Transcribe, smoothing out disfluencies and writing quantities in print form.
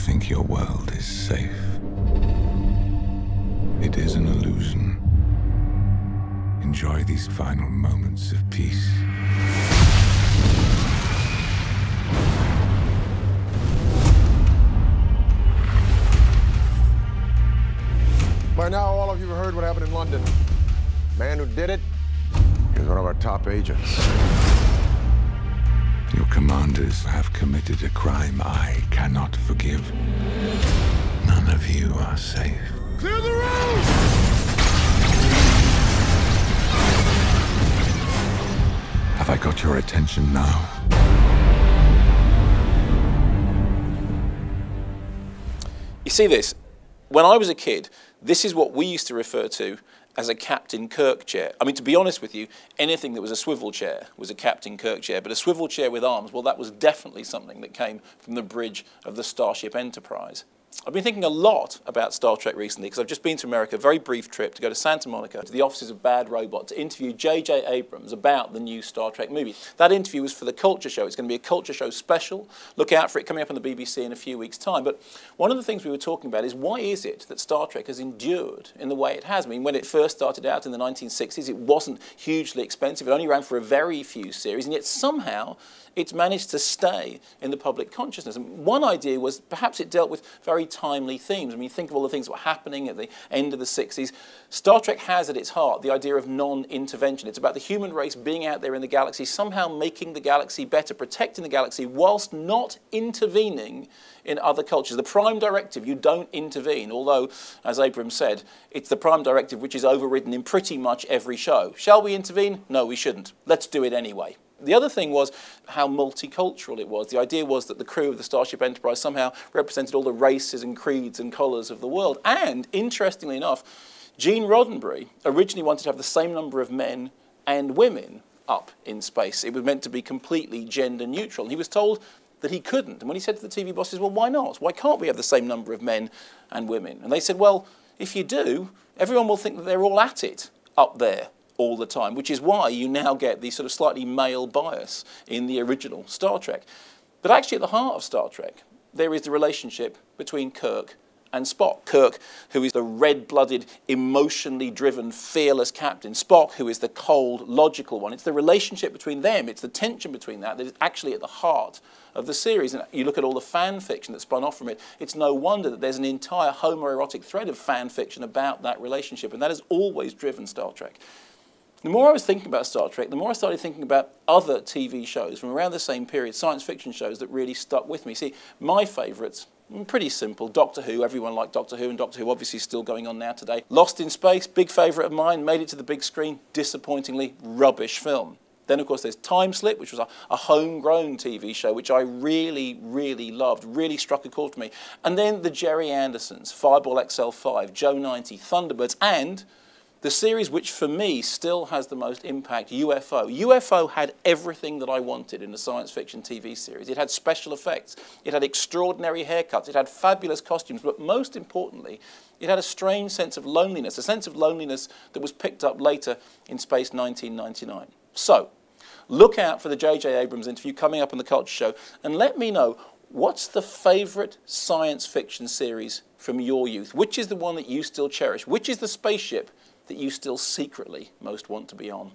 think your world is safe. It is an illusion. Enjoy these final moments of peace. By now, all of you have heard what happened in London. The man who did it, he was one of our top agents. Your commanders have committed a crime I cannot forgive. None of you are safe. Clear the road! Have I got your attention now? You see this? When I was a kid, this is what we used to refer to as a Captain Kirk chair. I mean, to be honest with you, anything that was a swivel chair was a Captain Kirk chair, but a swivel chair with arms, well, that was definitely something that came from the bridge of the Starship Enterprise. I've been thinking a lot about Star Trek recently because I've just been to America, a very brief trip to go to Santa Monica, to the offices of Bad Robot, to interview J.J. Abrams about the new Star Trek movie. That interview was for the Culture Show. It's going to be a Culture Show special. Look out for it coming up on the BBC in a few weeks' time. But one of the things we were talking about is why is it that Star Trek has endured in the way it has? I mean, when it first started out in the 1960s, it wasn't hugely expensive. It only ran for a very few series, and yet somehow it's managed to stay in the public consciousness. And one idea was perhaps it dealt with very timely themes. I mean, think of all the things that were happening at the end of the 60s. Star Trek has at its heart the idea of non-intervention. It's about the human race being out there in the galaxy, somehow making the galaxy better, protecting the galaxy, whilst not intervening in other cultures. The prime directive, you don't intervene, although, as Abrams said, it's the prime directive which is overridden in pretty much every show. Shall we intervene? No, we shouldn't. Let's do it anyway. The other thing was how multicultural it was. The idea was that the crew of the Starship Enterprise somehow represented all the races and creeds and colours of the world. And, interestingly enough, Gene Roddenberry originally wanted to have the same number of men and women up in space. It was meant to be completely gender neutral. And he was told that he couldn't. And when he said to the TV bosses, well, why not? Why can't we have the same number of men and women? And they said, well, if you do, everyone will think that they're all at it up there all the time, which is why you now get the sort of slightly male bias in the original Star Trek. But actually at the heart of Star Trek, there is the relationship between Kirk and Spock. Kirk, who is the red-blooded, emotionally driven, fearless captain. Spock, who is the cold, logical one. It's the relationship between them, it's the tension between that is actually at the heart of the series. And you look at all the fan fiction that spun off from it, it's no wonder that there's an entire homoerotic thread of fan fiction about that relationship, and that has always driven Star Trek. The more I was thinking about Star Trek, the more I started thinking about other TV shows from around the same period, science fiction shows that really stuck with me. See, my favourites, pretty simple. Doctor Who, everyone liked Doctor Who, and Doctor Who obviously is still going on now today. Lost in Space, big favourite of mine, made it to the big screen, disappointingly rubbish film. Then, of course, there's Time Slip, which was a homegrown TV show, which I really, really loved, really struck a chord for me. And then the Jerry Andersons, Fireball XL5, Joe 90, Thunderbirds, and the series which, for me, still has the most impact, UFO. UFO had everything that I wanted in a science fiction TV series. It had special effects. It had extraordinary haircuts. It had fabulous costumes. But most importantly, it had a strange sense of loneliness, a sense of loneliness that was picked up later in Space 1999. So, look out for the J.J. Abrams interview coming up on the Culture Show, and let me know, what's the favourite science fiction series from your youth? Which is the one that you still cherish? Which is the spaceship that you still secretly most want to be on?